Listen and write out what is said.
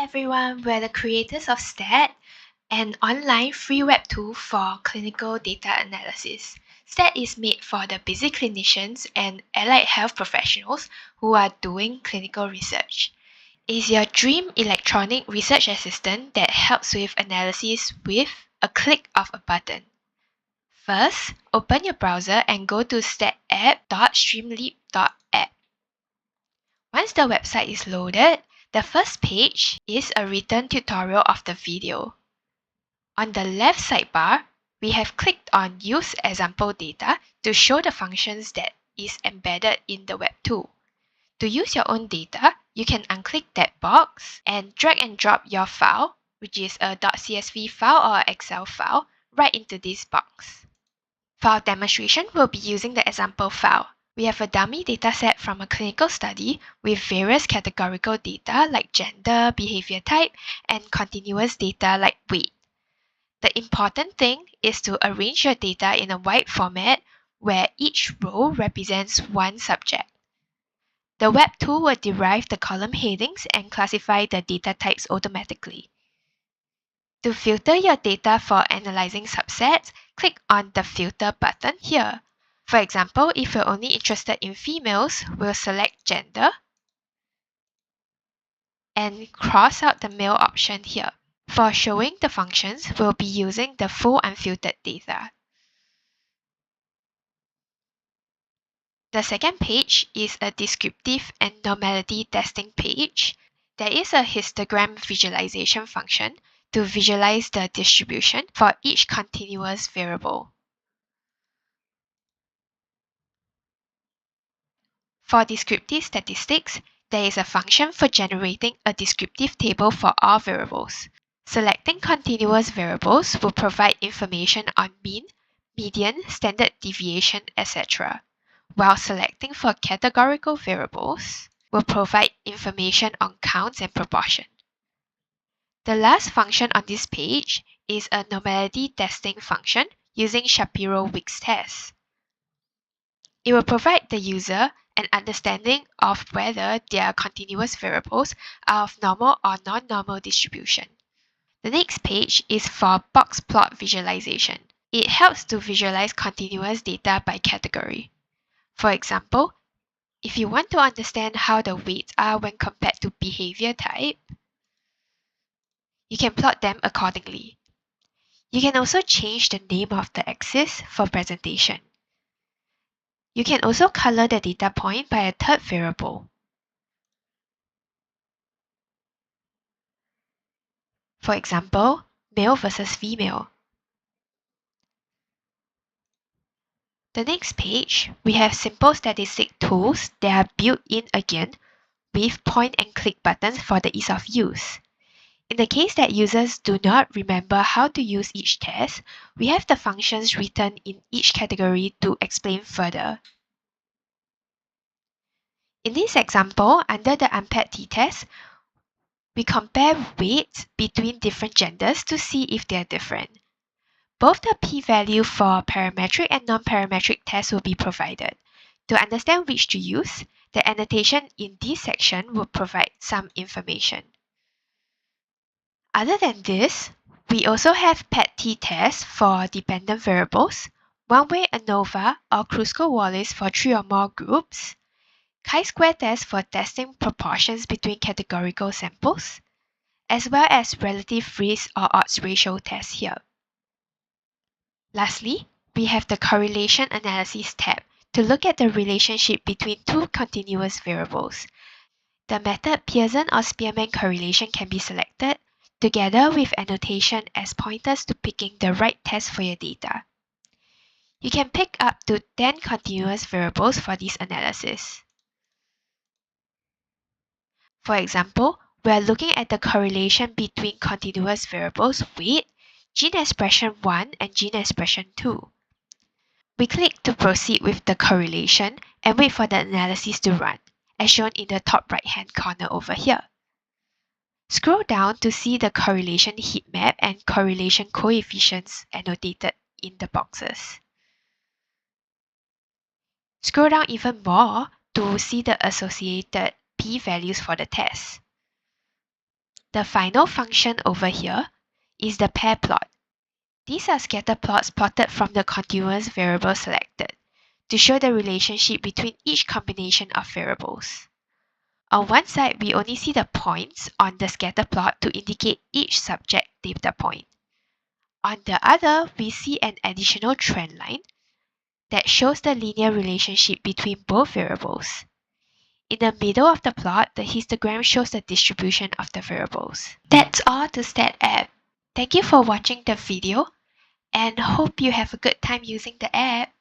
everyone, we're the creators of STAT, an online free web tool for clinical data analysis. STAT is made for the busy clinicians and allied health professionals who are doing clinical research. It's your dream electronic research assistant that helps with analysis with a click of a button. First, open your browser and go to statapp.streamlit.app. Once the website is loaded, the first page is a written tutorial of the video. On the left sidebar, we have clicked on Use Example Data to show the functions that is embedded in the web tool. To use your own data, you can unclick that box and drag and drop your file, which is a .csv file or Excel file, right into this box. For our demonstration, we'll be using the example file. We have a dummy dataset from a clinical study with various categorical data like gender, behavior type, and continuous data like weight. The important thing is to arrange your data in a wide format where each row represents one subject. The web tool will derive the column headings and classify the data types automatically. To filter your data for analyzing subsets, click on the Filter button here. For example, if you're only interested in females, we'll select Gender and cross out the male option here. For showing the functions, we'll be using the full unfiltered data. The second page is a descriptive and normality testing page. There is a histogram visualization function to visualize the distribution for each continuous variable. For descriptive statistics, there is a function for generating a descriptive table for all variables. Selecting continuous variables will provide information on mean, median, standard deviation, etc., while selecting for categorical variables will provide information on counts and proportion. The last function on this page is a normality testing function using Shapiro-Wilks test. It will provide the user an understanding of whether their continuous variables are of normal or non-normal distribution. The next page is for box plot visualization. It helps to visualize continuous data by category. For example, if you want to understand how the weights are when compared to behavior type, you can plot them accordingly. You can also change the name of the axis for presentation. You can also color the data point by a third variable. For example, male versus female. The next page, we have simple statistic tools that are built in again with point and click buttons for the ease of use. In the case that users do not remember how to use each test, we have the functions written in each category to explain further. In this example, under the unpaired t-test, we compare weights between different genders to see if they are different. Both the p-value for parametric and non-parametric tests will be provided. To understand which to use, the annotation in this section will provide some information. Other than this, we also have paired t-tests for dependent variables, one-way ANOVA or Kruskal-Wallis for 3 or more groups, chi-square test for testing proportions between categorical samples, as well as relative risk or odds ratio test here. Lastly, we have the correlation analysis tab to look at the relationship between two continuous variables. The method Pearson or Spearman correlation can be selected, together with annotation as pointers to picking the right test for your data. You can pick up to 10 continuous variables for this analysis. For example, we are looking at the correlation between continuous variables weight, gene expression 1 and gene expression 2. We click to proceed with the correlation and wait for the analysis to run, as shown in the top right-hand corner over here. Scroll down to see the correlation heat map and correlation coefficients annotated in the boxes. Scroll down even more to see the associated p-values for the test. The final function over here is the pair plot. These are scatter plots plotted from the continuous variable selected to show the relationship between each combination of variables. On one side, we only see the points on the scatter plot to indicate each subject data point. On the other, we see an additional trend line that shows the linear relationship between both variables. In the middle of the plot, the histogram shows the distribution of the variables. That's all to statapp. Thank you for watching the video and hope you have a good time using the app.